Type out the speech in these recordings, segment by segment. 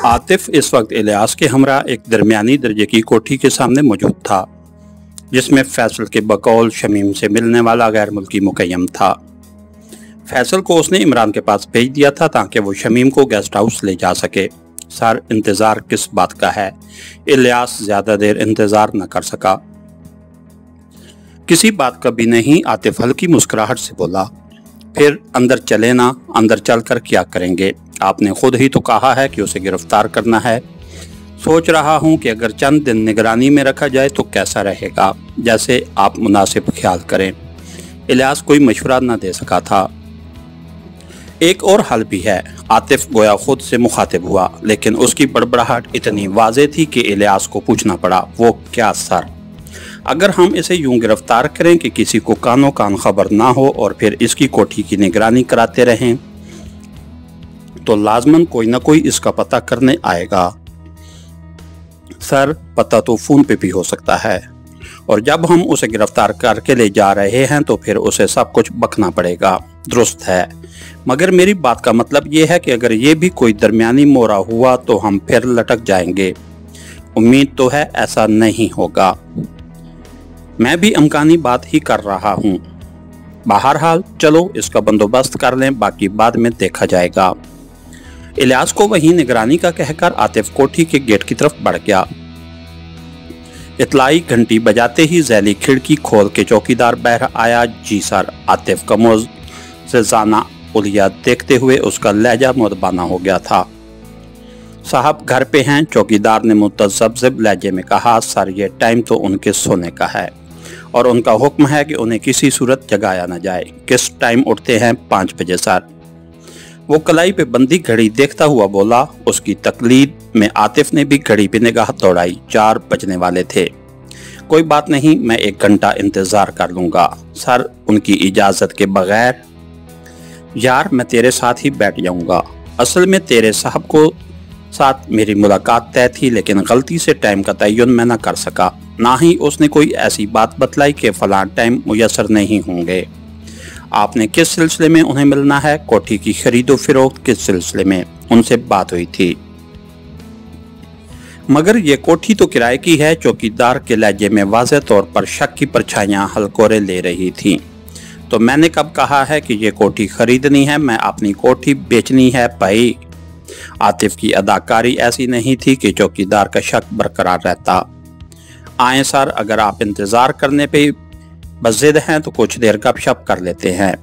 आतिफ इस वक्त इलियास के हमरा एक दरमियानी दर्जे की कोठी के सामने मौजूद था, जिसमें फैसल के बकौल शमीम से मिलने वाला गैर मुल्की मुकय्यम था। फैसल को उसने इमरान के पास भेज दिया था ताकि वो शमीम को गेस्ट हाउस ले जा सके। सर, इंतज़ार किस बात का है? इलियास ज़्यादा देर इंतज़ार न कर सका। किसी बात का भी नहीं, आतिफ हल्की मुस्कुराहट से बोला। फिर अंदर चले ना, अंदर चलकर क्या करेंगे? आपने खुद ही तो कहा है कि उसे गिरफ्तार करना है। सोच रहा हूं कि अगर चंद दिन निगरानी में रखा जाए तो कैसा रहेगा, जैसे आप मुनासिब ख्याल करें। इलियास कोई मशवरा न दे सका था। एक और हल भी है, आतिफ गोया खुद से मुखातिब हुआ, लेकिन उसकी बड़बड़ाहट इतनी वाज़ेह थी कि इलियास को पूछना पड़ा। वो क्या सर? अगर हम इसे यूं गिरफ्तार करें कि किसी को कानो कान खबर ना हो और फिर इसकी कोठी की निगरानी कराते रहें, तो लाजमन कोई ना कोई इसका पता करने आएगा। सर, पता तो फ़ोन पे भी हो सकता है, और जब हम उसे गिरफ्तार करके ले जा रहे हैं तो फिर उसे सब कुछ बकना पड़ेगा। दुरुस्त है, मगर मेरी बात का मतलब ये है कि अगर ये भी कोई दरमियानी मोरा हुआ तो हम फिर लटक जाएंगे। उम्मीद तो है ऐसा नहीं होगा। मैं भी अमकानी बात ही कर रहा हूँ। बहरहाल चलो इसका बंदोबस्त कर लें, बाकी बाद में देखा जाएगा। इलियास को वहीं निगरानी का कहकर आतिफ कोठी के गेट की तरफ बढ़ गया। इतलाई घंटी बजाते ही ज़ैली खिड़की खोल के चौकीदार बहर आया। जी सर। आतिफ का मुँह से जाना उलिया देखते हुए उसका लहजा मुदबाना हो गया था। साहब घर पे हैं? चौकीदार ने मुतज़ब्ज़िब लहजे में कहा। सर, ये टाइम तो उनके सोने का है और उनका हुक्म है कि उन्हें किसी सूरत जगाया न जाए। किस टाइम उठते हैं? 5 बजे सर। वो कलाई पे बंदी घड़ी देखता हुआ बोला। उसकी तकलीद में आतिफ ने भी घड़ी पे निगाह दौड़ाई। 4 बजने वाले थे। कोई बात नहीं, मैं 1 घंटा इंतज़ार कर लूँगा। सर, उनकी इजाज़त के बगैर? यार, मैं तेरे साथ ही बैठ जाऊँगा। असल में तेरे साहब को साथ मेरी मुलाकात तय थी, लेकिन गलती से टाइम का तयन मैं न कर सका। ना ही उसने कोई ऐसी बात बतलाई कि फ़लाँ टाइम मुयस्सर नहीं होंगे। आपने किस सिलसिले में उन्हें मिलना है? कोठी की खरीदो फरोख्त के सिलसिले में उनसे बात हुई थी। मगर ये कोठी तो किराए की है। चौकीदार के लहजे में वाज़ेह तौर पर शक की परछाइयाँ हलकोरे ले रही थीं। तो मैंने कब कहा है कि ये कोठी खरीदनी है? मैं अपनी कोठी बेचनी है भाई। आतिफ की अदाकारी ऐसी नहीं थी कि चौकीदार का शक बरकरार रहता। आए सर, अगर आप इंतज़ार करने पे बज़िद हैं तो कुछ देर गपशप कर लेते हैं।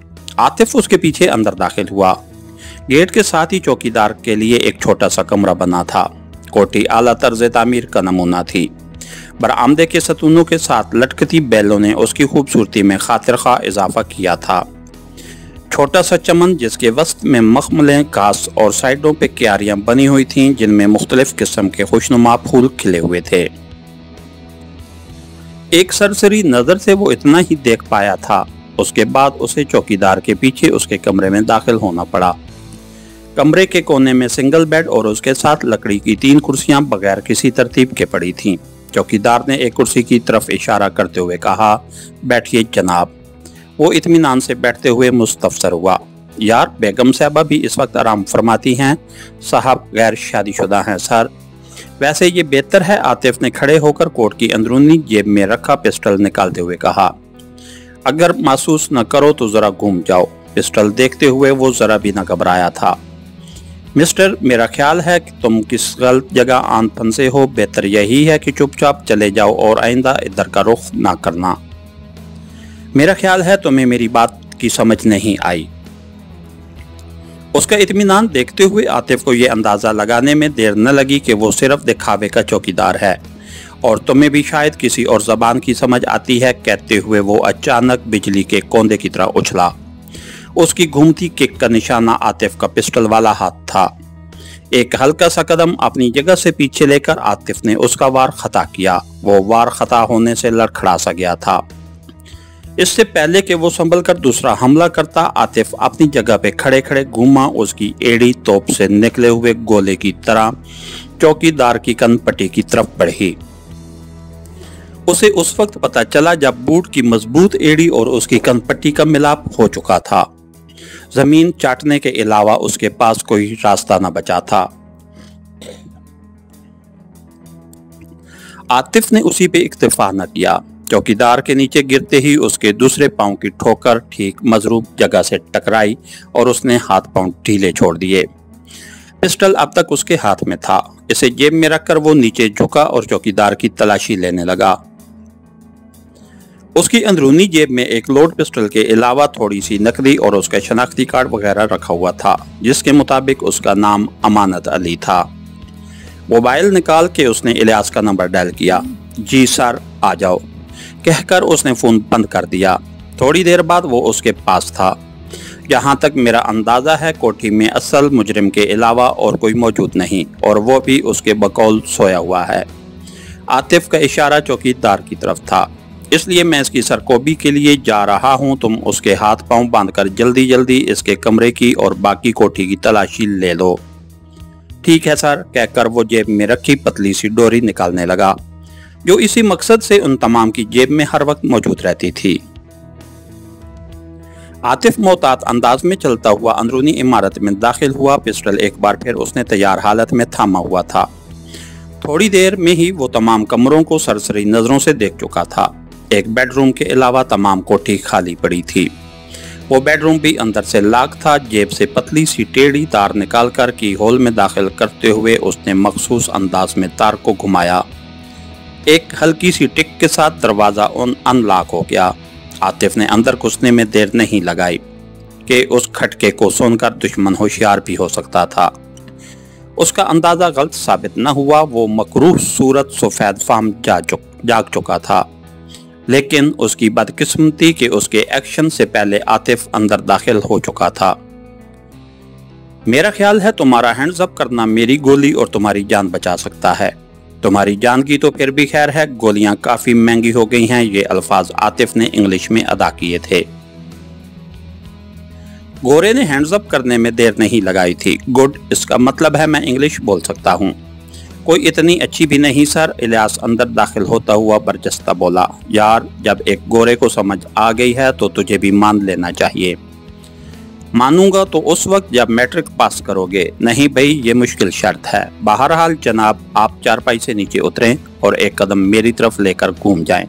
आतिफ उसके पीछे अंदर दाखिल हुआ। गेट के साथ ही चौकीदार के लिए एक छोटा सा कमरा बना था। कोठी आला तर्ज तामीर का नमूना थी। बरामदे के सतूनों के साथ लटकती बेलों ने उसकी खूबसूरती में खातिर खा इजाफा किया था। छोटा सा चमन जिसके वस्त में मखमलें, घास और साइडों पे क्यारियां बनी हुई थीं, जिनमें मुख्तलिफ किस्म के खुशनुमा फूल खिले हुए थे। एक सरसरी नज़र से वो इतना ही देख पाया था। उसके बाद उसे चौकीदार के पीछे उसके कमरे में दाखिल होना पड़ा। कमरे के कोने में सिंगल बेड और उसके साथ लकड़ी की 3 कुर्सियां बगैर किसी तरतीब के पड़ी थीं। चौकीदार ने एक कुर्सी की तरफ इशारा करते हुए कहा, बैठिए जनाब। वो इत्मीनान से बैठते हुए मुस्तफसर हुआ। यार, बेगम साहबा भी इस वक्त आराम फरमाती हैं। साहब गैर शादीशुदा हैं सर। वैसे ये बेहतर है। आतिफ ने खड़े होकर कोट की अंदरूनी जेब में रखा पिस्टल निकालते हुए कहा। अगर महसूस न करो तो जरा घूम जाओ। पिस्टल देखते हुए वो जरा भी न घबराया था। मिस्टर, मेरा ख्याल है कि तुम किस गलत जगह आन फंसे हो। बेहतर यही है कि चुपचाप चले जाओ और आइंदा इधर का रुख ना करना। मेरा ख्याल है तुम्हें मेरी बात की समझ नहीं आई। उसका इत्मीनान देखते हुए आतिफ को यह अंदाज़ा लगाने में देर न लगी कि वो सिर्फ दिखावे का चौकीदार है और तुम्हें भी शायद किसी और ज़बान की समझ आती है। कहते हुए वो अचानक बिजली के कोंदे की तरह उछला। उसकी घूमती किक का निशाना आतिफ का पिस्टल वाला हाथ था। एक हल्का सा कदम अपनी जगह से पीछे लेकर आतिफ ने उसका वार खता किया। वो वार खता होने से लड़खड़ा सा गया था। इससे पहले कि वो संभल कर दूसरा हमला करता, आतिफ अपनी जगह पे खड़े खड़े घूमा। उसकी एड़ी तोप से निकले हुए गोले की तरह चौकीदार की कनपट्टी की तरफ बढ़ी। उसे उस वक्त पता चला जब बूट की मजबूत एड़ी और उसकी कनपट्टी का मिलाप हो चुका था। जमीन चाटने के अलावा उसके पास कोई रास्ता न बचा था। आतिफ ने उसी पे इक्तफा न किया। चौकीदार के नीचे गिरते ही उसके दूसरे पांव की ठोकर ठीक मजरूब जगह से टकराई और उसने हाथ पांव ढीले छोड़ दिए। पिस्टल अब तक उसके हाथ में था। इसे जेब में रखकर वो नीचे झुका और चौकीदार की तलाशी लेने लगा। उसकी अंदरूनी जेब में एक लोड पिस्टल के अलावा थोड़ी सी नकदी और उसका शनाख्ती कार्ड वगैरह रखा हुआ था, जिसके मुताबिक उसका नाम अमानत अली था। मोबाइल निकाल के उसने इलियास का नंबर डायल किया। जी सर, आ जाओ कहकर उसने फोन बंद कर दिया। थोड़ी देर बाद वो उसके पास था। जहां तक मेरा अंदाजा है, कोठी में असल मुजरिम के अलावा और कोई मौजूद नहीं, और वो भी उसके बकौल सोया हुआ है। आतिफ का इशारा चौकीदार की तरफ था। इसलिए मैं इसकी सरकोबी के लिए जा रहा हूं। तुम उसके हाथ पांव बांधकर जल्दी जल्दी इसके कमरे की और बाकी कोठी की तलाशी ले लो। ठीक है सर, कहकर वो जेब में रखी पतली सी डोरी निकालने लगा, जो इसी मकसद से उन तमाम की जेब में हर वक्त मौजूद रहती थी। आतिफ मोहतात अंदाज में चलता हुआ अंदरूनी इमारत में दाखिल हुआ। पिस्टल एक बार फिर उसने तैयार हालत में थामा हुआ था। थोड़ी देर में ही वो तमाम कमरों को सरसरी नजरों से देख चुका था। एक बेडरूम के अलावा तमाम कोठी खाली पड़ी थी। वो बेडरूम भी अंदर से लाक था। जेब से पतली सी टेढ़ी तार निकालकर की होल में दाखिल करते हुए उसने मखसूस अंदाज में तार को घुमाया। एक हल्की सी टिक के साथ दरवाजा अनलॉक हो गया। आतिफ ने अंदर घुसने में देर नहीं लगाई कि उस खटके को सुनकर दुश्मन होशियार भी हो सकता था। उसका अंदाजा गलत साबित न हुआ। वो मकरूह सूरत सफेद फार्म जाग चुका था, लेकिन उसकी बदकिस्मती कि उसके एक्शन से पहले आतिफ अंदर दाखिल हो चुका था। मेरा ख्याल है तुम्हारा हैंड्स अप करना मेरी गोली और तुम्हारी जान बचा सकता है। तुम्हारी जान की तो फिर भी खैर है, गोलियां काफी महंगी हो गई हैं। ये अल्फाज आतिफ ने इंग्लिश में अदा किए थे। गोरे ने हैंड्स अप करने में देर नहीं लगाई थी। गुड, इसका मतलब है मैं इंग्लिश बोल सकता हूँ। कोई इतनी अच्छी भी नहीं सर, इलियास अंदर दाखिल होता हुआ बरजस्ता बोला। यार, जब एक गोरे को समझ आ गई है तो तुझे भी मान लेना चाहिए। मानूंगा तो उस वक्त जब मैट्रिक पास करोगे। नहीं भाई, ये मुश्किल शर्त है। बहरहाल जनाब, आप चारपाई से नीचे उतरें और एक कदम मेरी तरफ लेकर घूम जाएं।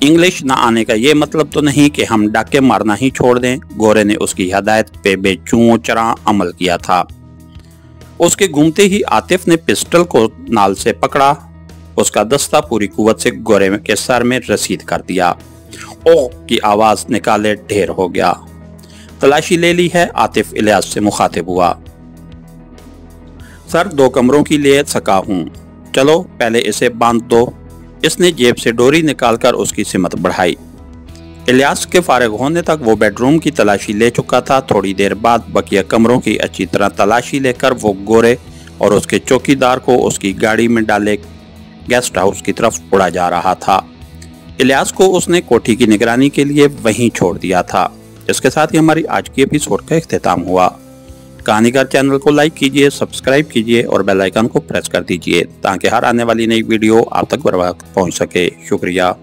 इंग्लिश न आने का ये मतलब तो नहीं कि हम डाके मारना ही छोड़ दें। गोरे ने उसकी हदायत पे बेचूं चरा अमल किया था। उसके घूमते ही आतिफ ने पिस्टल को नाल से पकड़ा। उसका दस्ता पूरी कुव्वत से गोरे के सर में रसीद कर दिया। ओह की आवाज निकाले ढेर हो गया। तलाशी ले ली है? आतिफ इलियास से मुखातिब हुआ। सर, 2 कमरों की ले सका हूँ। चलो पहले इसे बांध दो। इसने जेब से डोरी निकालकर उसकी सिमत बढ़ाई। इलियास के फारिग होने तक वो बेडरूम की तलाशी ले चुका था। थोड़ी देर बाद बकिया कमरों की अच्छी तरह तलाशी लेकर वो गोरे और उसके चौकीदार को उसकी गाड़ी में डाले गेस्ट हाउस की तरफ उड़ा जा रहा था। इलियास को उसने कोठी की निगरानी के लिए वहीं छोड़ दिया था। इसके साथ ही हमारी आज की एपिसोड का इख्तिताम हुआ। कहानीकार चैनल को लाइक कीजिए, सब्सक्राइब कीजिए और बेल आइकन को प्रेस कर दीजिए ताकि हर आने वाली नई वीडियो आप तक बर वक्त पहुंच सके। शुक्रिया।